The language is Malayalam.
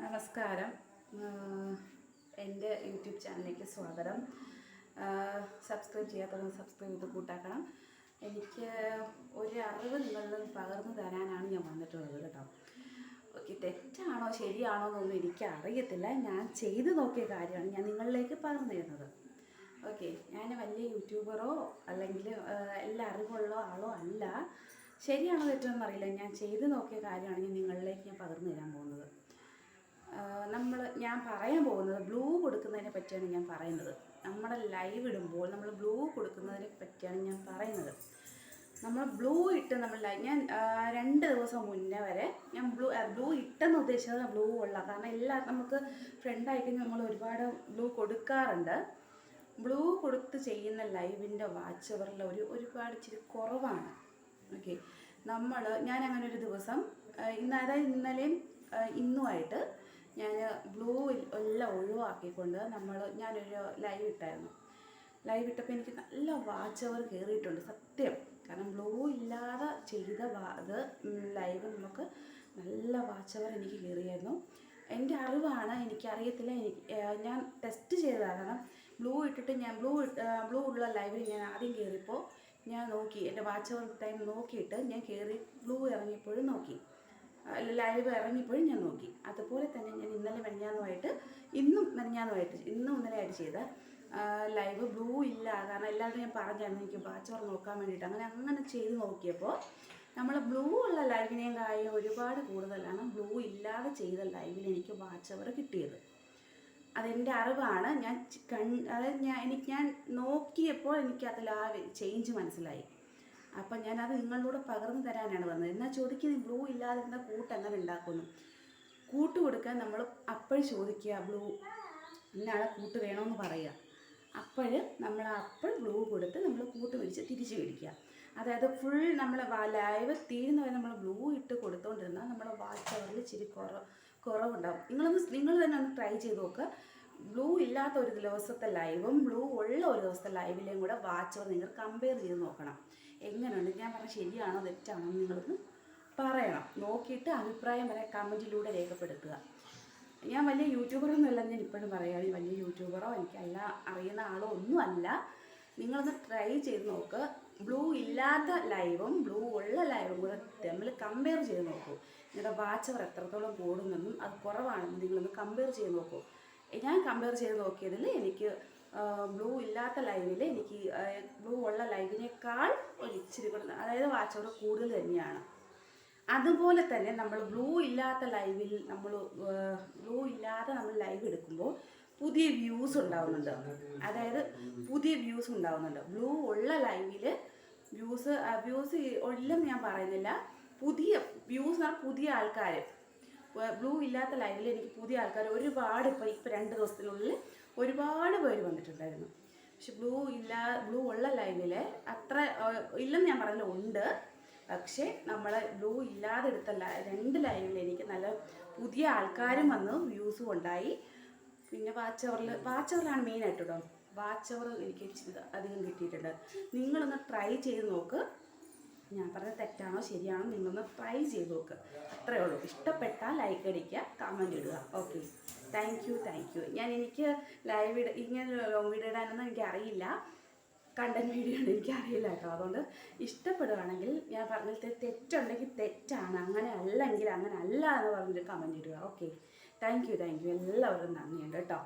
നമസ്കാരം. എൻ്റെ യൂട്യൂബ് ചാനലിലേക്ക് സ്വാഗതം. സബ്സ്ക്രൈബ് ചെയ്യാത്തവർ സബ്സ്ക്രൈബ് ചെയ്ത് കൂട്ടാക്കണം. എനിക്ക് ഒരു അറിവ് നിങ്ങളിൽ പകർന്നു തരാനാണ് ഞാൻ വന്നിട്ടുള്ളത് കേട്ടോ. ഓക്കെ, തെറ്റാണോ ശരിയാണോ എന്നൊന്നും എനിക്ക് അറിയത്തില്ല. ഞാൻ ചെയ്തു നോക്കിയ കാര്യമാണ് ഞാൻ നിങ്ങളിലേക്ക് പകർന്നു തരുന്നത്. ഓക്കെ, ഞാൻ വലിയ യൂട്യൂബറോ അല്ലെങ്കിൽ എല്ലാ അറിവുള്ള ആളോ അല്ല. ശരിയാണോ തെറ്റോന്നും അറിയില്ല. ഞാൻ ചെയ്തു നോക്കിയ കാര്യമാണ് നിങ്ങളിലേക്ക് ഞാൻ പകർന്നു തരാൻ പോകുന്നത്. ഞാൻ പറയാൻ പോകുന്നത് ബ്ലൂ കൊടുക്കുന്നതിനെ പറ്റിയാണ് ഞാൻ പറയുന്നത്. നമ്മുടെ ലൈവ് ഇടുമ്പോൾ നമ്മൾ ബ്ലൂ കൊടുക്കുന്നതിനെ പറ്റിയാണ് ഞാൻ പറയുന്നത്. നമ്മൾ ബ്ലൂ ഇട്ട് ഞാൻ 2 ദിവസം മുന്നേ വരെ ഞാൻ ബ്ലൂ ഇട്ടെന്ന് ഉദ്ദേശിച്ചത് ബ്ലൂ ഉള്ള. കാരണം നമുക്ക് ഫ്രണ്ടായിട്ട് നമ്മൾ ഒരുപാട് ബ്ലൂ കൊടുക്കാറുണ്ട്. ബ്ലൂ കൊടുത്ത് ചെയ്യുന്ന ലൈവിൻ്റെ വാച്ച് അവറിൽ ഒരുപാട് ഇച്ചിരി കുറവാണ്. ഓക്കെ, ഞാൻ അങ്ങനെ ഒരു ദിവസം അതായത് ഇന്നലെയും ഇന്നുമായിട്ട് ഞാൻ ബ്ലൂ എല്ലാം ഒഴിവാക്കിക്കൊണ്ട് ഞാനൊരു ലൈവ് ഇട്ടായിരുന്നു. ലൈവ് ഇട്ടപ്പോൾ എനിക്ക് നല്ല വാച്ച് അവർ കയറിയിട്ടുണ്ട് സത്യം. കാരണം ബ്ലൂ ഇല്ലാതെ ചെയ്ത ലൈവ് നമുക്ക് നല്ല വാച്ച് അവർ എനിക്ക് കയറിയായിരുന്നു. എൻ്റെ അറിവാണ്, എനിക്കറിയത്തില്ല. ഞാൻ ടെസ്റ്റ് ചെയ്തതാണ്. കാരണം ബ്ലൂ ഇട്ടിട്ട് ബ്ലൂ ഉള്ള ലൈവിൽ ഞാൻ ആദ്യം കയറിയപ്പോൾ ഞാൻ നോക്കി, എൻ്റെ വാച്ച് അവർ ടൈം നോക്കിയിട്ട് ഞാൻ കയറി ബ്ലൂ ഇറങ്ങിയപ്പോഴും നോക്കി, ലൈവ് ഇറങ്ങിയപ്പോഴും ഞാൻ നോക്കി. അതുപോലെ തന്നെ ഞാൻ ഇന്നും ഇന്നലെയായിട്ട് ചെയ്ത ലൈവ് ബ്ലൂ ഇല്ല. കാരണം എല്ലാവരും ഞാൻ പറഞ്ഞായിരുന്നു എനിക്ക് വാച്ച് അവർ നോക്കാൻ വേണ്ടിയിട്ട്. അങ്ങനെ ചെയ്ത് നോക്കിയപ്പോൾ നമ്മൾ ബ്ലൂ ഉള്ള ലൈവിനെയും കാര്യം ഒരുപാട് കൂടുതലാണ് ബ്ലൂ ഇല്ലാതെ ചെയ്ത ലൈവിൽ എനിക്ക് വാച്ച് അവർ കിട്ടിയത്. അതെൻ്റെ അറിവാണ്. ഞാൻ നോക്കിയപ്പോൾ എനിക്കതിൽ ആ ചേഞ്ച് മനസ്സിലായി. അപ്പം ഞാനത് നിങ്ങളിലൂടെ പകർന്നു തരാനാണ് വന്നത്. എന്നാൽ ചോദിക്കുന്നത് ബ്ലൂ ഇല്ലാതിരുന്ന കൂട്ട് എങ്ങനെ ഉണ്ടാക്കുന്നു? കൂട്ട് കൊടുക്കാൻ നമ്മൾ അപ്പോൾ ചോദിക്കുക, ബ്ലൂ ഇന്നാളെ കൂട്ട് വേണമെന്ന് പറയുക. അപ്പോൾ ബ്ലൂ കൊടുത്ത് നമ്മൾ കൂട്ട് പിടിച്ച് തിരിച്ച് മേടിക്കുക. അതായത് ഫുൾ നമ്മൾ ലൈവ് തീരുന്നവരെ നമ്മൾ ബ്ലൂ ഇട്ട് കൊടുത്തുകൊണ്ടിരുന്നാൽ നമ്മുടെ വാച്ച് അവറിൽ ഇച്ചിരി കുറവുണ്ടാവും. നിങ്ങൾ തന്നെ ഒന്ന് ട്രൈ ചെയ്ത് നോക്കുക. ബ്ലൂ ഇല്ലാത്ത ഒരു ദിവസത്തെ ലൈവും ബ്ലൂ ഉള്ള ഒരു ദിവസത്തെ ലൈവിലെയും കൂടെ വാച്ച് അവർ നിങ്ങൾ കമ്പയർ ചെയ്ത് നോക്കണം. എങ്ങനെയുണ്ട്, ഞാൻ പറഞ്ഞ ശരിയാണോ തെറ്റാണോ നിങ്ങളൊന്ന് പറയണം. നോക്കിയിട്ട് അഭിപ്രായം വരെ കമൻറ്റിലൂടെ രേഖപ്പെടുത്തുക. ഞാൻ വലിയ യൂട്യൂബറൊന്നും അല്ല, ഞാൻ ഇപ്പോഴും പറയുകയാണ്. വലിയ യൂട്യൂബറോ എനിക്കല്ല അറിയുന്ന ആളോ ഒന്നും അല്ല. നിങ്ങളൊന്ന് ട്രൈ ചെയ്ത് നോക്ക്. ബ്ലൂ ഇല്ലാത്ത ലൈവും ബ്ലൂ ഉള്ള ലൈവും കൂടെ തമ്മിൽ കമ്പയർ ചെയ്ത് നോക്കൂ. നിങ്ങളുടെ വാച്ച് അവർ എത്രത്തോളം കൂടുന്നെന്നും അത് കുറവാണെന്നും നിങ്ങളൊന്ന് കമ്പയർ ചെയ്ത് നോക്കൂ. ഞാൻ കമ്പയർ ചെയ്ത് നോക്കിയതിൽ എനിക്ക് ബ്ലൂ ഇല്ലാത്ത ലൈവിൽ എനിക്ക് ബ്ലൂ ഉള്ള ലൈവിനേക്കാൾ ഒരു ഇച്ചിരി കൂടെ, അതായത് വാച്ച് അവർ കൂടുതൽ തന്നെയാണ്. അതുപോലെ തന്നെ നമ്മൾ ബ്ലൂ ഇല്ലാതെ നമ്മൾ ലൈവ് എടുക്കുമ്പോൾ പുതിയ വ്യൂസ് ഉണ്ടാവുന്നുണ്ട്. ബ്ലൂ ഉള്ള ലൈവിൽ വ്യൂസ് ഇല്ലെന്ന് ഞാൻ പറയുന്നില്ല. പുതിയ വ്യൂസ് എന്ന് പറഞ്ഞാൽ പുതിയ ആൾക്കാർ. ബ്ലൂ ഇല്ലാത്ത ലൈവിൽ എനിക്ക് പുതിയ ആൾക്കാർ ഒരുപാട് ഇപ്പോൾ 2 ദിവസത്തിനുള്ളിൽ ഒരുപാട് പേര് വന്നിട്ടുണ്ടായിരുന്നു. പക്ഷെ ബ്ലൂ ഉള്ള ലൈവിൽ അത്ര ഇല്ലെന്ന് ഞാൻ പറയുന്നില്ല, ഉണ്ട്. പക്ഷേ നമ്മൾ ബ്ലൂ ഇല്ലാതെ എടുത്ത 2 ലൈവിൽ എനിക്ക് നല്ല പുതിയ ആൾക്കാരും വന്ന് വ്യൂസും ഉണ്ടായി. പിന്നെ വാച്ച് അവറിലാണ് മെയിനായിട്ട് കേട്ടോ. വാച്ച് അവർ എനിക്ക് അധികം കിട്ടിയിട്ടുണ്ട്. നിങ്ങളൊന്ന് ട്രൈ ചെയ്ത് നോക്ക്. ഞാൻ പറഞ്ഞത് തെറ്റാണോ ശരിയാണോ നിങ്ങളൊന്ന് ട്രൈ ചെയ്ത് നോക്ക്. അത്രയേ ഉള്ളൂ. ഇഷ്ടപ്പെട്ടാൽ ലൈക്ക് അടിക്കുക, കമൻറ്റ് ഇടുക. Okay, thank you. എനിക്ക് ലൈവ് ഇങ്ങനെ ലോങ് വീഡിയോ ഇടാനൊന്നും എനിക്കറിയില്ല. കണ്ടൻറ് വീഡിയോ ആണ് എനിക്കറിയില്ല കേട്ടോ. അതുകൊണ്ട് ഇഷ്ടപ്പെടുകയാണെങ്കിൽ ഞാൻ പറഞ്ഞത് തെറ്റുണ്ടെങ്കിൽ തെറ്റാണ്, അങ്ങനെ അല്ലെങ്കിൽ അങ്ങനെ അല്ല എന്ന് പറഞ്ഞിട്ട് കമൻറ്റ് ഇടുക. Okay, thank you. എല്ലാവർക്കും നന്ദിയുണ്ട് കേട്ടോ.